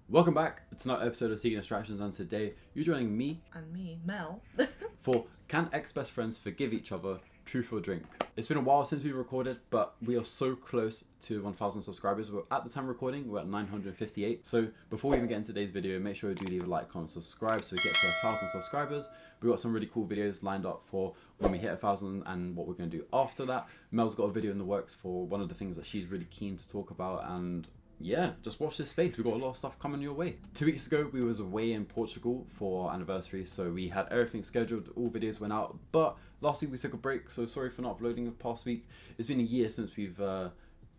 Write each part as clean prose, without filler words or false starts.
Welcome back to another episode of Seeking Distractions, and today you're joining me and me, Mel, for Can Ex-Best Friends Forgive Each Other? Truth or Drink? It's been a while since we recorded, but we are so close to 1,000 subscribers. We're at the time of recording, we're at 958. So before we even get into today's video, make sure you do leave a like, comment, subscribe so we get to 1,000 subscribers. We've got some really cool videos lined up for when we hit 1,000 and what we're going to do after that. Mel's got a video in the works for one of the things that she's really keen to talk about, and yeah, just watch this space. We've got a lot of stuff coming your way. 2 weeks ago, we was away in Portugal for our anniversary, so we had everything scheduled, all videos went out, but last week we took a break, so sorry for not uploading the past week. It's been a year since we've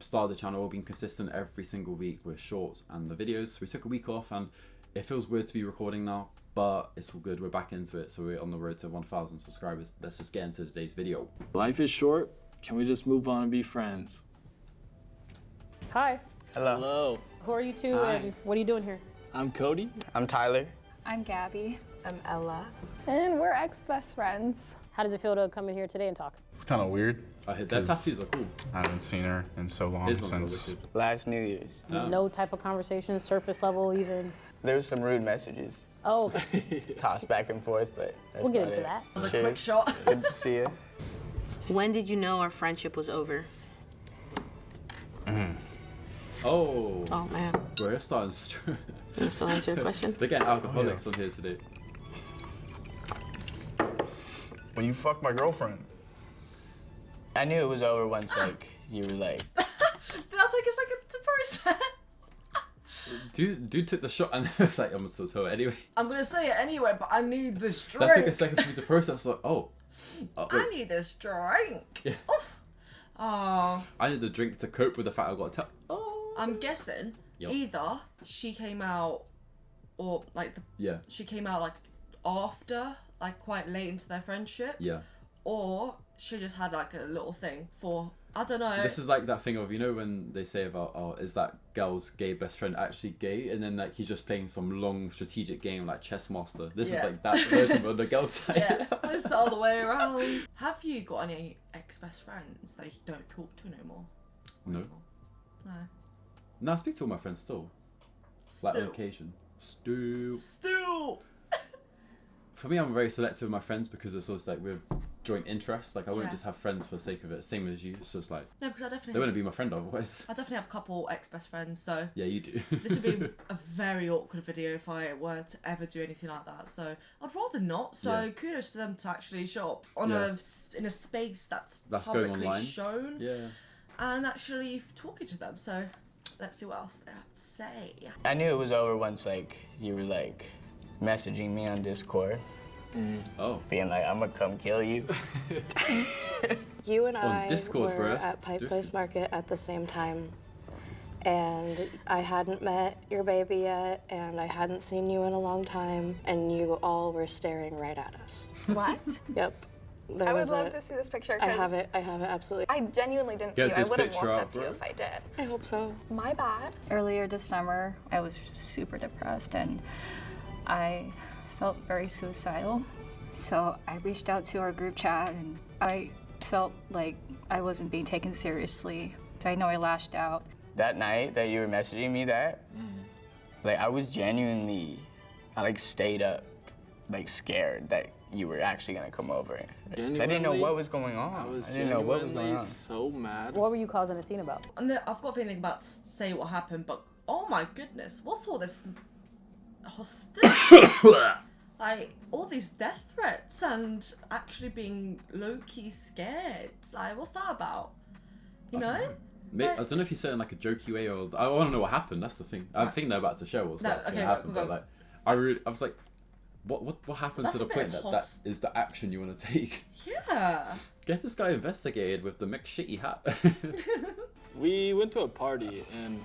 started the channel. We've been consistent every single week with shorts and the videos, so we took a week off, and it feels weird to be recording now, but it's all good. We're back into it, so we're on the road to 1,000 subscribers. Let's just get into today's video. Life is short. Can we just move on and be friends? Hi, Hello. who are you two Hi. and what are you doing here? I'm Cody. I'm Tyler. I'm Gabby. I'm Ella. And we're ex-best friends. How does it feel to come in here today and talk? It's kind of weird. Their 'Cause tattoos are cool. I haven't seen her in so long His ones are since. wicked. Last New Year's. No type of conversation, surface level even? There was some rude messages Oh, okay. tossed back and forth, but that's We'll get about into it. that. It was a Cheers. quick shot. Good to see you. When did you know our friendship was over? Oh, Oh man, we're starting strong. can you still answer your question? They're getting alcoholics on here today. When you fucked my girlfriend. I knew it was over once, like, you were like, That's like a second to process. Dude took the shot and it was like, I'm still tell it anyway. I'm gonna say it anyway, but I need this drink. That took a second for me to process. Like, oh, I wait, need this drink. Yeah. Oof. Oh, I need the drink to cope with the fact I got to tell. Oh, I'm guessing Yup. either she came out, or like yeah, she came out like after, like quite late into their friendship, yeah. or she just had like a little thing for, I don't know. This is like that thing of, you know, when they say about, oh, is that girl's gay best friend actually gay? And then like he's just playing some long strategic game like chess master. This Yeah. is like that version on the girl's side. Yeah, it's the other way around. Have you got any ex-best friends that you don't talk to no more? No. No. No, I speak to all my friends still. Like on Still. occasion. Still. For me, I'm very selective with my friends because it's always like with joint interests. Like I wouldn't Yeah. just have friends for the sake of it. Same as you. So it's like No, because I they definitely wouldn't be my friend otherwise. have a couple ex-best friends, so Yeah, you do. this would be a very awkward video if I were to ever do anything like that. So I'd rather not. So Yeah. kudos to them to actually show up on Yeah. in a space that's That's going publicly online. shown Yeah. and actually talking to them. So let's see what else they have to say. I knew it was over once, like, you were like messaging me on Discord, Oh. being like, I'm gonna come kill you. You and On I Discord, were bros. at Pike Do Place some- Market at the same time. And I hadn't met your baby yet, and I hadn't seen you in a long time, and you all were staring right at us. What? Yep. There I would was love a- to see this picture. I 'cause have it, absolutely. I genuinely didn't see Get you. I this would have picture walked up, up to you bro. if I did. I hope so. My bad. Earlier This summer, I was super depressed and I felt very suicidal. So I reached out to our group chat and I felt like I wasn't being taken seriously. I know I lashed out. That night that you were messaging me that, like, I was genuinely, I like stayed up, like, scared that you were actually gonna come over. 'Cause I didn't know Genuinely? what was going on. I was didn't know what was going genuinely on. so mad. What were you causing a scene about? And I've got a feeling about to say what happened, but oh my goodness, what's all this hostility? Like all these death threats and actually being low-key scared. Like what's that about? You know? I don't know if you said it in like a jokey way or I want to know what happened. That's the thing. I think they're about to show what's No, what's okay, going to go- happen. go. But like, I was like, what happened That's to a the bit point of that that is the action you want to take? Yeah. Get this guy investigated with the McShitty hat. We went to a party and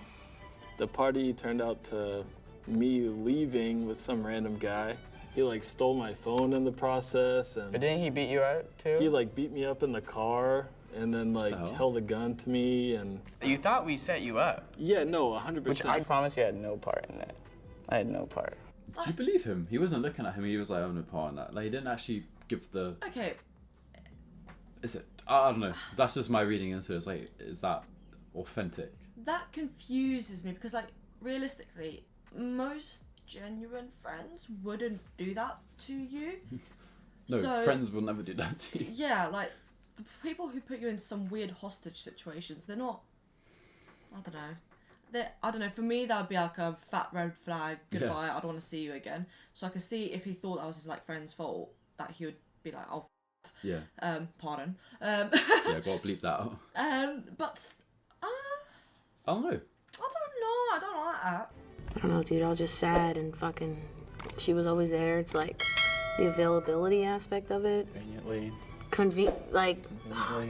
the party turned out to me leaving with some random guy. He like stole my phone in the process But and didn't he beat you out too? he like beat me up in the car and then like The hell? held a gun to me and You thought we set you up, yeah, no, 100%. which I promise you had no part in that. I had no part. Do you believe him? He wasn't looking at him. He was like, "I'm no part in that." Like he didn't actually give the. Okay. Is it? I don't know. That's just my reading into it. It's like, is that authentic? That confuses me because like realistically, most genuine friends wouldn't do that to you. No, So- friends will never do that to you. Yeah, like the people who put you in some weird hostage situations, they're not. I don't know. I don't know. For me, that would be like a fat red flag. Goodbye. I don't want to see you again. So I could see if he thought that was his like friend's fault, that he would be like, oh, Yeah. pardon. Yeah, gotta bleep that out. But I don't know. I don't know. I don't like that. I don't know, dude. I was just sad and fucking. She was always there. It's like the availability aspect of it. Conveniently.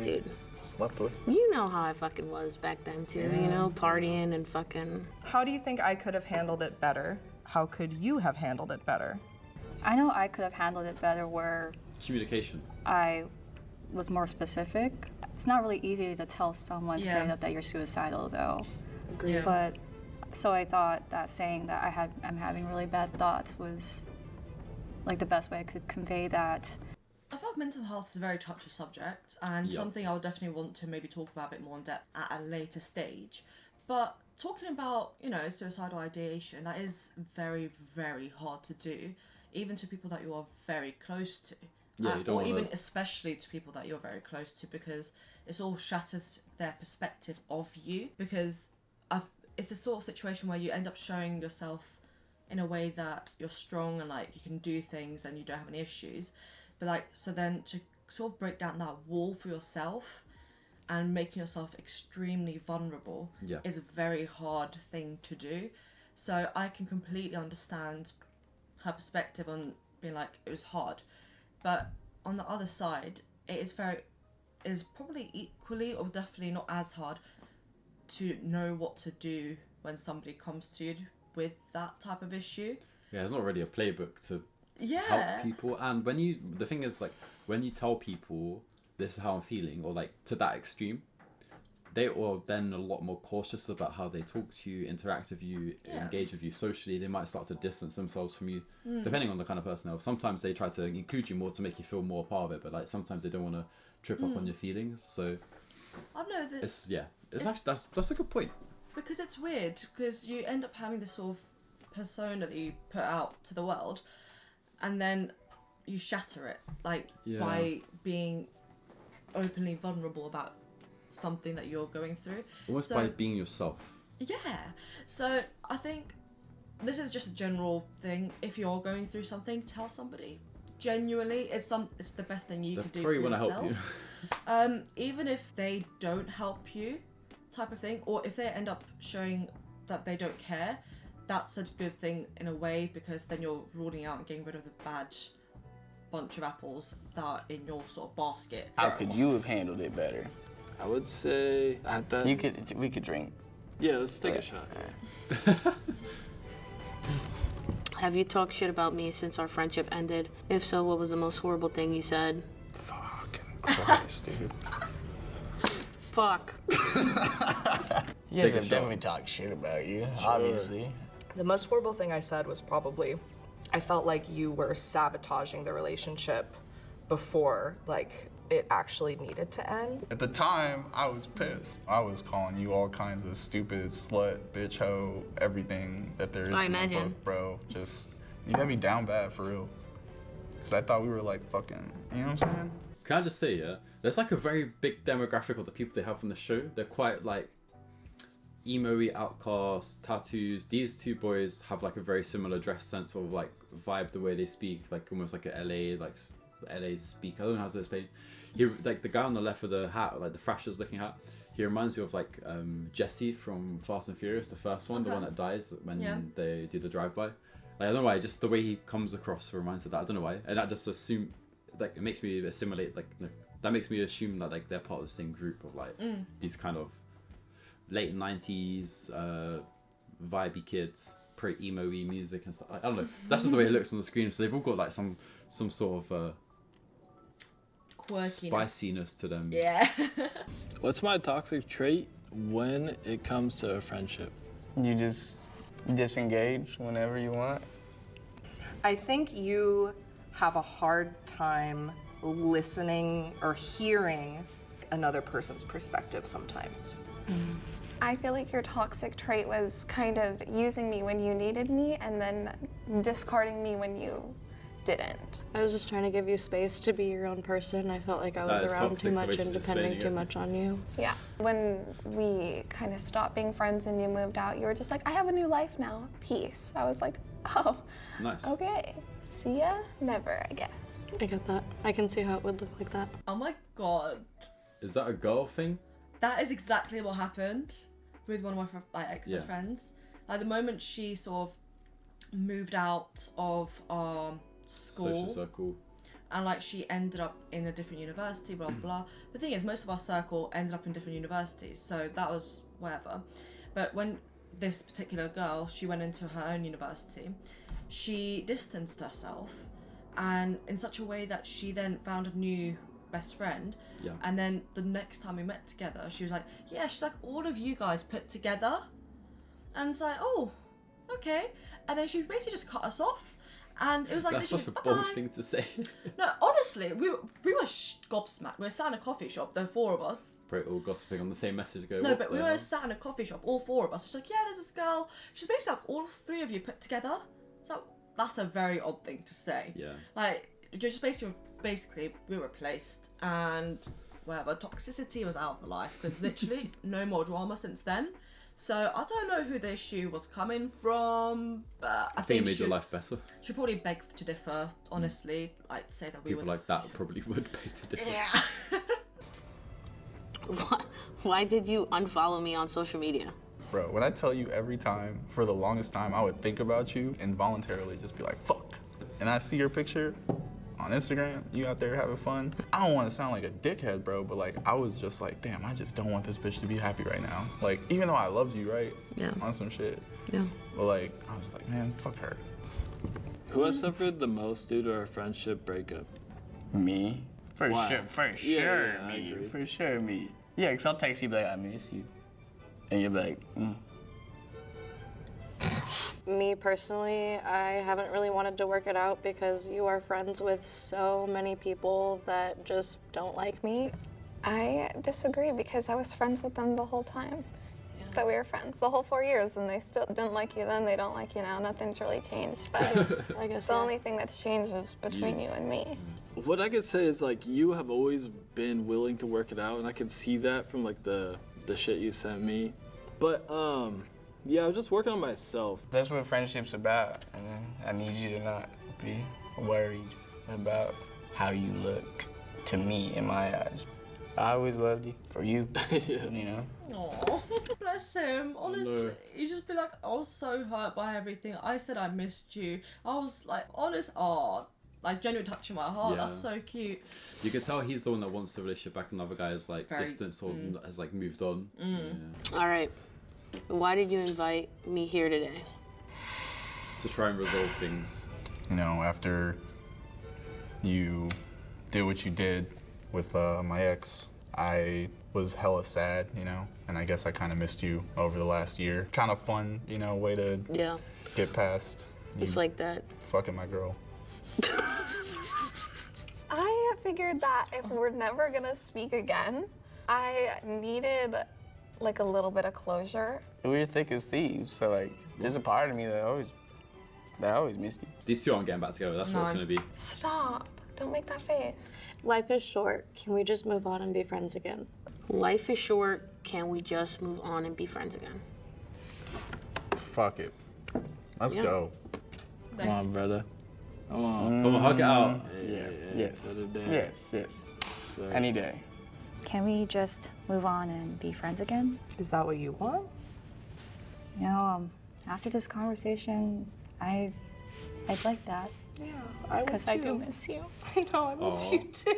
Dude. Slept with. You know how I fucking was back then too. You know, partying and fucking. How do you think I could have handled it better? How could you have handled it better? I know I could have handled it better where Communication. I was more specific. It's not really easy to tell someone straight Yeah. up that you're suicidal, though. Yeah. But so I thought that saying that I'm having really bad thoughts was like the best way I could convey that. I feel like mental health is a very touchy subject and Yep. something I would definitely want to maybe talk about a bit more in depth at a later stage. But talking about, you know, suicidal ideation, that is very, very hard to do, even to people that you are very close to. Yeah, you don't or wanna- even especially to people that you're very close to, because it all shatters their perspective of you. Because it's a sort of situation where you end up showing yourself in a way that you're strong and like you can do things and you don't have any issues. But like, so then to sort of break down that wall for yourself and making yourself extremely vulnerable Yeah. is a very hard thing to do. So I can completely understand her perspective on being like, it was hard. But on the other side, it is probably equally or definitely not as hard to know what to do when somebody comes to you with that type of issue. Yeah, there's not really a playbook to Yeah. help people. And the thing is, like, when you tell people this is how I'm feeling, or like to that extreme, they are then a lot more cautious about how they talk to you, interact with you, Yeah. engage with you socially. They might start to distance themselves from you, depending on the kind of person they are. Sometimes they try to include you more to make you feel more a part of it, but like sometimes they don't want to trip up on your feelings. So I don't know that it's actually that's a good point. because it's weird because you end up having this sort of persona that you put out to the world, and then you shatter it like Yeah. by being openly vulnerable about something that you're going through. Almost So- by being yourself. Yeah. So I think this is just a general thing. If you're going through something, tell somebody. Genuinely, it's the best thing you They can do probably for want to yourself. help you. Even if they don't help you, type of thing, or if they end up showing that they don't care, that's a good thing in a way, because then you're ruling out and getting rid of the bad bunch of apples that are in your sort of basket. How could you have handled it better? I would say at that. We could drink. Yeah, let's take a shot. Have you talked shit about me since our friendship ended? If so, what was the most horrible thing you said? Fucking Christ, dude. Fuck. You Take guys a have shot. definitely talked shit about you, obviously. The most horrible thing I said was probably, I felt like you were sabotaging the relationship before, like, it actually needed to end. At the time, I was pissed. I was calling you all kinds of stupid slut, bitch, hoe, everything that there is I in the imagine. book, bro. Just, you got me down bad for real. Because I thought we were like fucking, you know what I'm saying? Can I just say, yeah, there's like a very big demographic of the people they have on the show. They're quite like emo-y, outcast, tattoos. These two boys have like a very similar dress sense, or like vibe, the way they speak, like almost like a LA speak. I don't know how to explain. He, like the guy on the left with the hat, like the Thrashers looking hat, he reminds you of like Jesse from Fast and Furious, the first one, the one that dies when they do the drive-by. Like, I don't know why, just the way he comes across reminds me of that. I don't know why, and that just like it makes me assimilate, like that makes me assume that like they're part of the same group of like these kind of late 90s vibey kids, pretty emo-y music and stuff. I don't know, that's just the way it looks on the screen. So they've all got like some sort of Quirkiness. spiciness to them. Yeah. What's my toxic trait when it comes to a friendship? You disengage whenever you want. I think you have a hard time listening or hearing another person's perspective sometimes. I feel like your toxic trait was kind of using me when you needed me and then discarding me when you didn't. I was just trying to give you space to be your own person. I felt like I was That is around toxic, too the much way she's and depending explaining too it. much on you. Yeah. When we kind of stopped being friends and you moved out, you were just like, I have a new life now. Peace. I was like, oh, Nice. okay. See ya? Never, I guess. I get that. I can see how it would look like that. Oh my god. Is that a girl thing? That is exactly what happened with one of my ex-best Yeah. friends. Like the moment she sort of moved out of our school, Social circle. and like she ended up in a different university, blah blah. The thing is, most of our circle ended up in different universities, so that was whatever. But when this particular girl, she went into her own university, she distanced herself, and in such a way that she then found a new best friend. Yeah. And then the next time we met together, she was like, yeah, she's like, all of you guys put together. And it's like, oh, okay. And then she basically just cut us off. And it was like, That's such a literally, bold bye-bye. thing to say. No, honestly, we were gobsmacked. We were sat in a coffee shop, the four of us. Probably all gossiping on the same message. Go. No, "What but we the were hell?" sat in a coffee shop, all four of us. She's like, yeah, there's this girl. She's basically like, all three of you put together. So that's a very odd thing to say. Yeah. Like, just basically we were replaced, and whatever, toxicity was out of the life, because literally no more drama since then. So I don't know who the issue was coming from, but I think it made she your would- life better. She probably beg to differ, honestly. Like, say that we People would. like that probably would pay to differ. Yeah. Why did you unfollow me on social media? Bro, when I tell you every time, for the longest time, I would think about you involuntarily, just be like, fuck. And I see your picture on Instagram, you out there having fun. I don't want to sound like a dickhead, bro, but like, I was just like, damn, I just don't want this bitch to be happy right now. Like, even though I loved you, right? Yeah. On some shit. Yeah. But like, I was just like, man, fuck her. Who has suffered the most due to our friendship breakup? Me? For Why? sure, for Yeah, sure, yeah, I me. agree. For sure, me. Yeah, because I'll text you, be like, I miss you. And you'll be like, Me personally, I haven't really wanted to work it out because you are friends with so many people that just don't like me. I disagree because I was friends with them the whole time that we were friends, the whole 4 years, and they still didn't like you then, they don't like you now. Nothing's really changed, but I guess the yeah. only thing that's changed is between you and me. What I could say is like you have always been willing to work it out, and I can see that from like the shit you sent me. But yeah, I was just working on myself. That's what friendship's about. And I need you to not be worried about how you look to me in my eyes. I always loved you. For you, Yeah. you know? Aw, bless him. Honestly, he just be like, I was so hurt by everything. I said I missed you. I was like, honest, like genuinely touching my heart. Yeah. That's so cute. You could tell he's the one that wants the relationship back, and the other guy is like Very- distant, or has like moved on. Yeah. All right. Why did you invite me here today? To try and resolve things. You know, after you did what you did with my ex, I was hella sad, you know, and I guess I kind of missed you over the last year. Kind of fun, you know, way to Yeah. get past It's you like that. fucking my girl. I figured that if we're never gonna speak again, I needed like a little bit of closure. We're thick as thieves, so like, there's a part of me that always missed you. These two aren't getting back together. That's what it's No. gonna be. Stop. Don't make that face. Life is short. Can we just move on and be friends again? Life is short. Can we just move on and be friends again? Fuck it. Let's Yeah. go. Come on, brother. Come on. Come on, hug it out. Yeah, yes, Brother Dan. yes. So, Any day. Can we just move on and be friends again? Is that what you want? You know, after this conversation, I'd like that. Yeah, I would Because too. I do miss you. I know, I miss Aw. you too.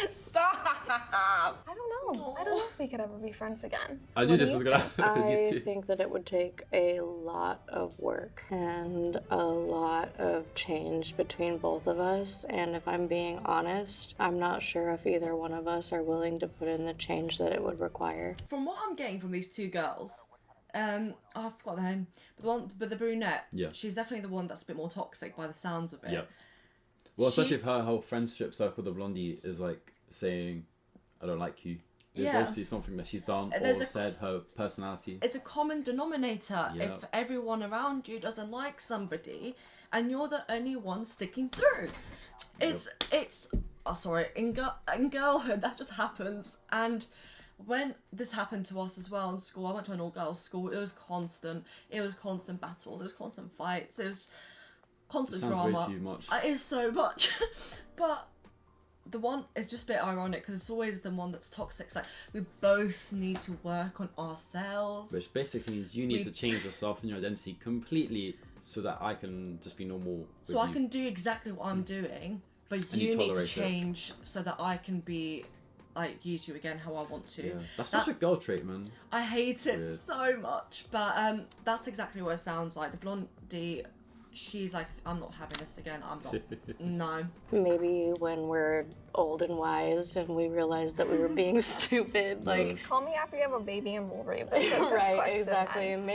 Stop. I don't know. I don't know if we could ever be friends again. I What knew do this you was gonna think? happen. I These two. think that it would take a lot of work and a lot of change between both of us. And if I'm being honest, I'm not sure if either one of us are willing to put in the change that it would require. From what I'm getting from these two girls, I forgot the name, but the brunette. Yeah. She's definitely the one that's a bit more toxic by the sounds of it. Yeah. Well, especially She- if her whole friendship circle, the blondie, is like saying, "I don't like you." It's Yeah. obviously something that she's done or There's a- said, her personality. It's a common denominator. Yeah. If everyone around you doesn't like somebody, and you're the only one sticking through, it's oh sorry, in girlhood that just happens. And when this happened to us as well in school, I went to an all-girls school. It was constant battles. It was constant fights. It was constant Sounds drama. way too much. It is so much, but the one is just a bit ironic because it's always the one that's toxic. It's like we both need to work on ourselves. Which basically means you need We- to change yourself and your identity completely so that I can just be normal. With So I you. can do exactly what I'm doing, but And you you need to tolerate it. change so that I can be like use you again how I want to. Yeah. That's such a girl trait, man. I hate it Weird. so much, but that's exactly what it sounds like. The blondie, she's like, I'm not having this again. I'm not. No. Maybe when we're old and wise and we realize that we were being stupid, like Call me after you have a baby and we'll revisit this right, question exactly. then.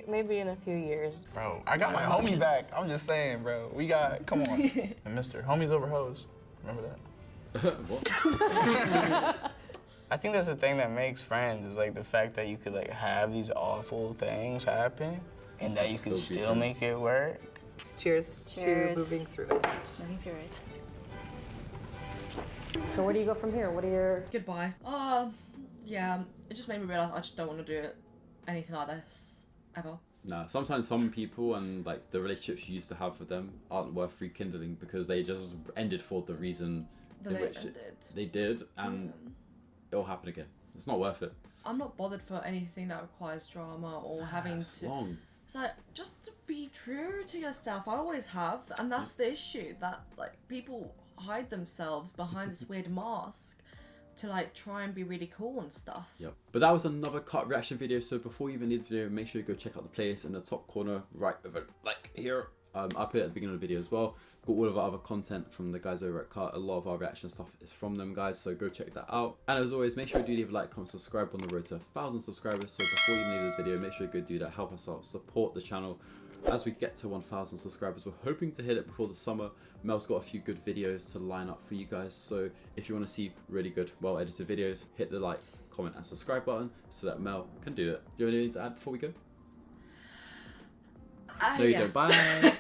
Maybe in a few years. Bro, I got my homie back. I'm just saying, bro. We got, come on. And Mr. Homies over hoes. Remember that? What? I think that's the thing that makes friends is like the fact that you could like have these awful things happen and that you Still can be still friends. make it work. Cheers, Cheers. to moving through it. Moving through it. So where do you go from here? What are your... Goodbye. Yeah. It just made me realize I just don't want to do it anything like this ever. Nah, sometimes some people and like the relationships you used to have with them aren't worth rekindling because they just ended for the reason in They which ended. they did, and it'll happen again. It's not worth it. I'm not bothered for anything that requires drama or having It's to. long. It's like just to be true to yourself. I always have, and that's the issue that like people hide themselves behind this weird mask to like try and be really cool and stuff. Yep. But that was another cut reaction video. So before you even leave the video, make sure you go check out the playlist in the top corner right over like here. I put it at the beginning of the video as well. Got all of our other content from the guys over at Cut. A lot of our reaction stuff is from them guys, so go check that out. And as always, make sure you do leave a like, comment, subscribe on the road to 1,000 subscribers. So before you leave this video, make sure you go do that. Help us out, support the channel. As we get to 1,000 subscribers, we're hoping to hit it before the summer. Mel's got a few good videos to line up for you guys. So if you want to see really good, well-edited videos, hit the like, comment, and subscribe button so that Mel can do it. Do you have anything to add before we go? No, you Yeah. don't. Bye.